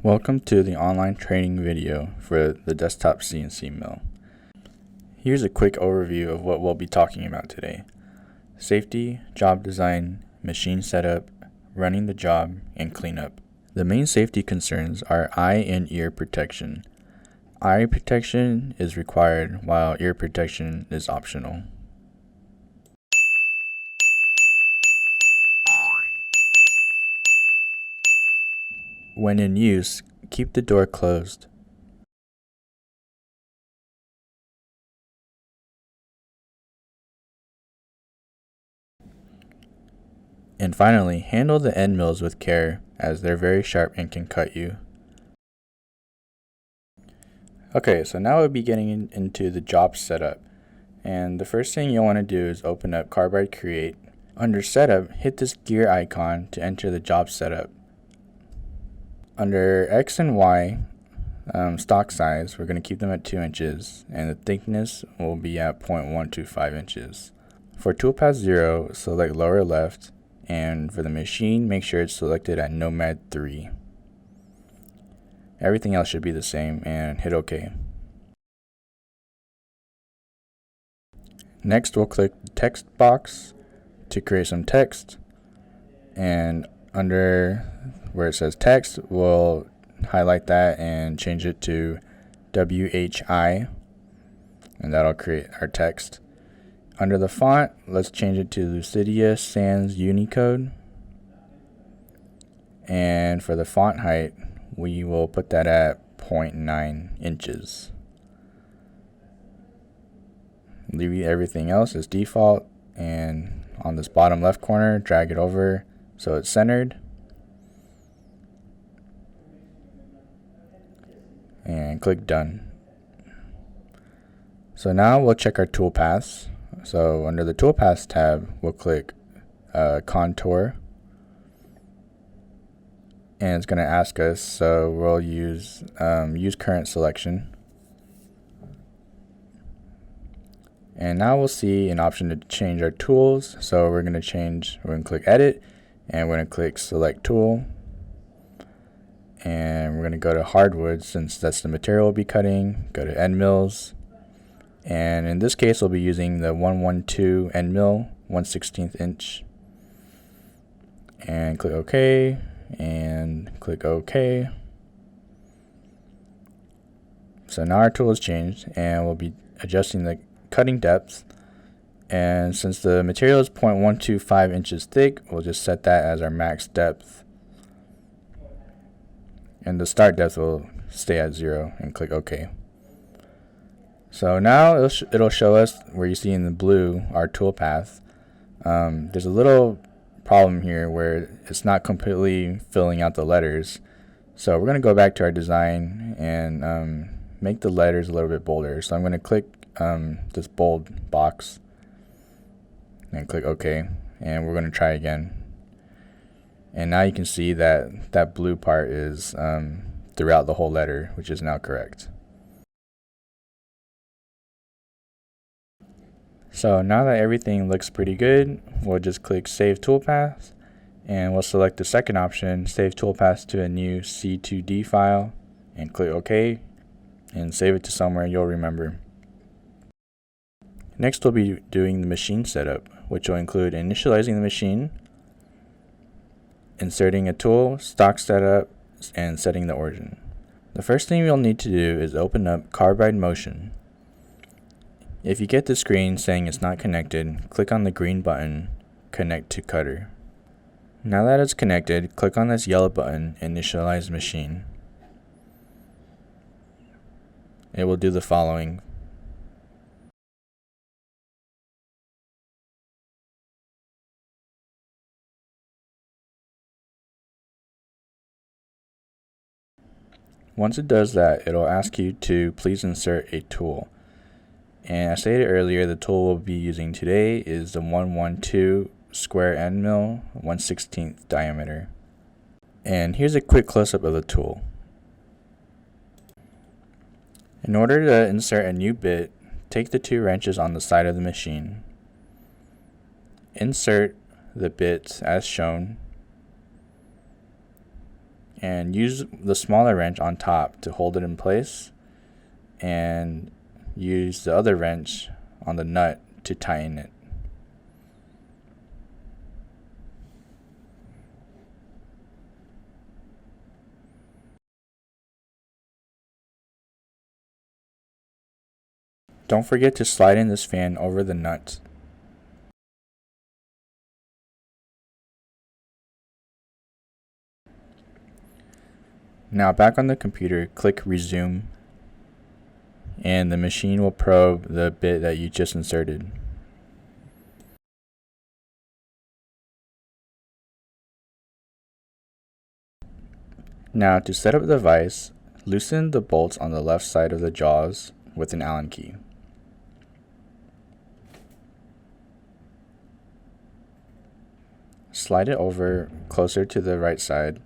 Welcome to the online training video for the desktop CNC mill. Here's a quick overview of what we'll be talking about today. Safety, job design, machine setup, running the job, and cleanup. The main safety concerns are eye and ear protection. Eye protection is required while ear protection is optional. When in use, keep the door closed. And finally, handle the end mills with care as they're very sharp and can cut you. Okay, so now we'll be getting into the job setup. And the first thing you'll want to do is open up Carbide Create. Under Setup, hit this gear icon to enter the job setup. Under X and Y stock size, we're going to keep them at 2 inches, and the thickness will be at 0.125 inches. For toolpath 0, select lower left, and for the machine, make sure it's selected at Nomad 3. Everything else should be the same, and hit OK. Next, we'll click the text box to create some text, and under where it says text, we'll highlight that and change it to WHI, and that'll create our text. Under the font, let's change it to Lucidia Sans Unicode, and for the font height, we will put that at 0.9 inches. Leave everything else as default, and on this bottom left corner, drag it over so it's centered, and click Done. So now we'll check our toolpaths. So under the Toolpaths tab, we'll click Contour, and it's going to ask us, so we'll use Current Selection. And now we'll see an option to change our tools. So we're going to click Edit, and we're going to click Select Tool. And we're going to go to Hardwood, since that's the material we'll be cutting. Go to End Mills. And in this case, we'll be using the 112 end mill, 1/16 inch. And click OK, and click OK. So now our tool has changed, and we'll be adjusting the cutting depth. And since the material is 0.125 inches thick, we'll just set that as our max depth. And the start depth will stay at 0, and click OK. So now it'll show us where you see in the blue our toolpath. There's a little problem here where it's not completely filling out the letters. So we're going to go back to our design and make the letters a little bit bolder. So I'm going to click this bold box and click OK, and we're going to try again. And now you can see that that blue part is throughout the whole letter, which is now correct. So now that everything looks pretty good, we'll just click Save Toolpath, and we'll select the second option, Save Toolpath to a new C2D file, and click OK, and save it to somewhere you'll remember. Next, we'll be doing the machine setup, which will include initializing the machine, inserting a tool, stock setup, and setting the origin. The first thing you'll need to do is open up Carbide Motion. If you get the screen saying it's not connected, click on the green button, Connect to Cutter. Now that it's connected, click on this yellow button, Initialize Machine. It will do the following. Once it does that, it'll ask you to please insert a tool. And as stated earlier, the tool we'll be using today is the 112 square end mill, 1/16 diameter. And here's a quick close-up of the tool. In order to insert a new bit, take the 2 wrenches on the side of the machine. Insert the bits as shown, and use the smaller wrench on top to hold it in place, and use the other wrench on the nut to tighten it. Don't forget to slide in this fan over the nuts. Now back on the computer, click resume, and the machine will probe the bit that you just inserted. Now to set up the vise, loosen the bolts on the left side of the jaws with an Allen key. Slide it over closer to the right side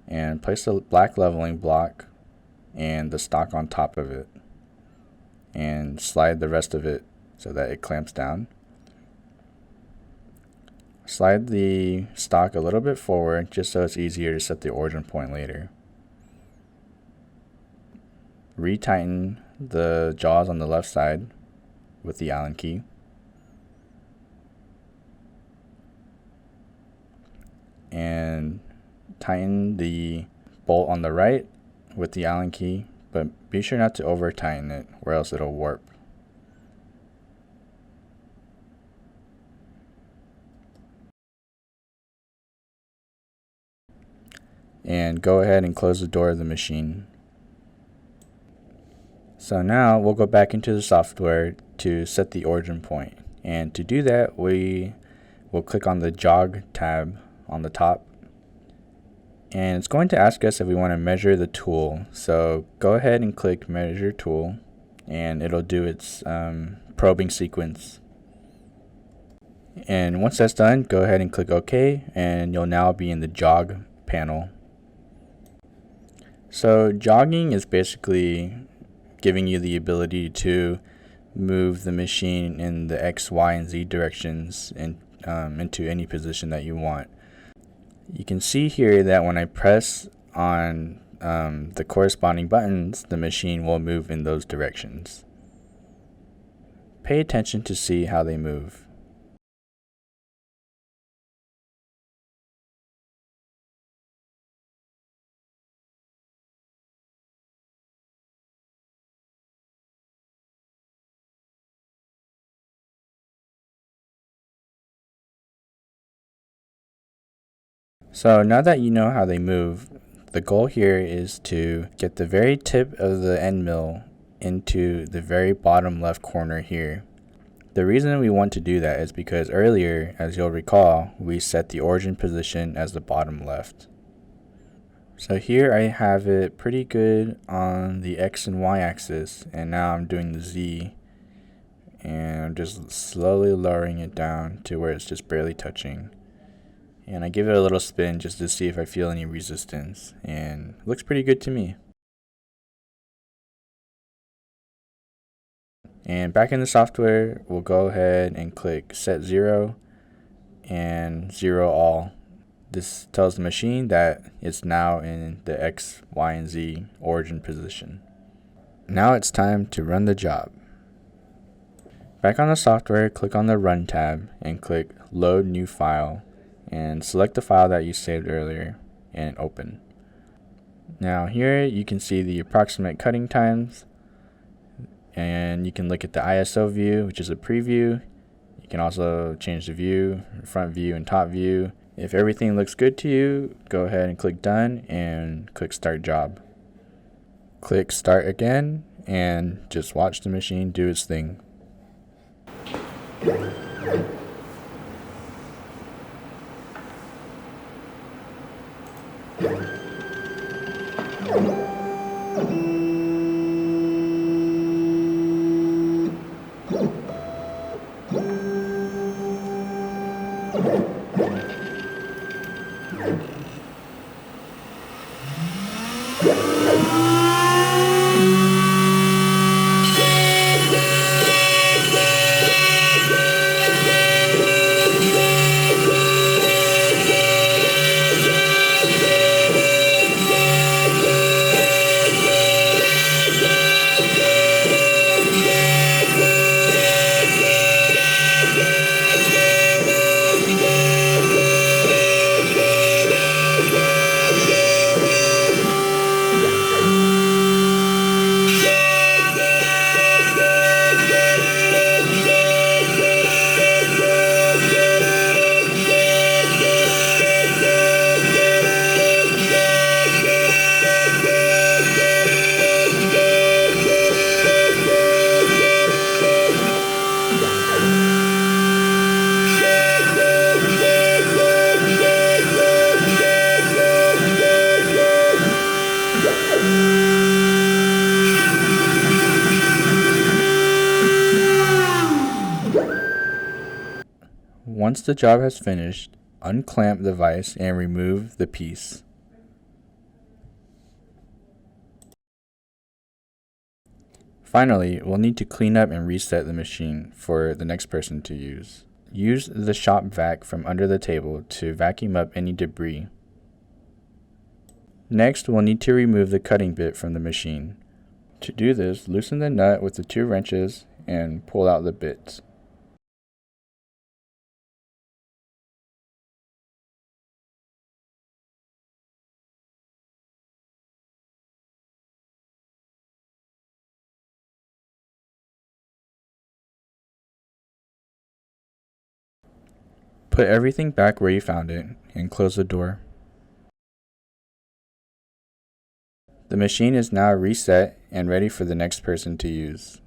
and place the black leveling block and the stock on top of it, and slide the rest of it so that it clamps down. Slide the stock a little bit forward just so it's easier to set the origin point later. Retighten the jaws on the left side with the Allen key. And tighten the bolt on the right with the Allen key, but be sure not to over tighten it or else it'll warp. And go ahead and close the door of the machine. So now we'll go back into the software to set the origin point. And to do that, we will click on the jog tab on the top. And it's going to ask us if we want to measure the tool. So go ahead and click measure tool, and it'll do its probing sequence. And once that's done, go ahead and click OK, and you'll now be in the jog panel. So jogging is basically giving you the ability to move the machine in the X, Y, and Z directions and into any position that you want. You can see here that when I press on the corresponding buttons, the machine will move in those directions. Pay attention to see how they move. So now that you know how they move, the goal here is to get the very tip of the end mill into the very bottom left corner here. The reason we want to do that is because earlier, as you'll recall, we set the origin position as the bottom left. So here I have it pretty good on the X and Y axis, and now I'm doing the Z, and I'm just slowly lowering it down to where it's just barely touching. And I give it a little spin just to see if I feel any resistance, and it looks pretty good to me. And back in the software, we'll go ahead and click set 0 and 0 all. This tells the machine that it's now in the X, Y, and Z origin position. Now it's time to run the job. Back on the software, click on the Run tab and click Load New File, and select the file that you saved earlier and open. Now here you can see the approximate cutting times, and you can look at the ISO view, which is a preview. You can also change the view, front view and top view. If everything looks good to you, go ahead and click done and click start job. Click start again and just watch the machine do its thing. Once the job has finished, unclamp the vise and remove the piece. Finally, we'll need to clean up and reset the machine for the next person to use. Use the shop vac from under the table to vacuum up any debris. Next, we'll need to remove the cutting bit from the machine. To do this, loosen the nut with the 2 wrenches and pull out the bits. Put everything back where you found it and close the door. The machine is now reset and ready for the next person to use.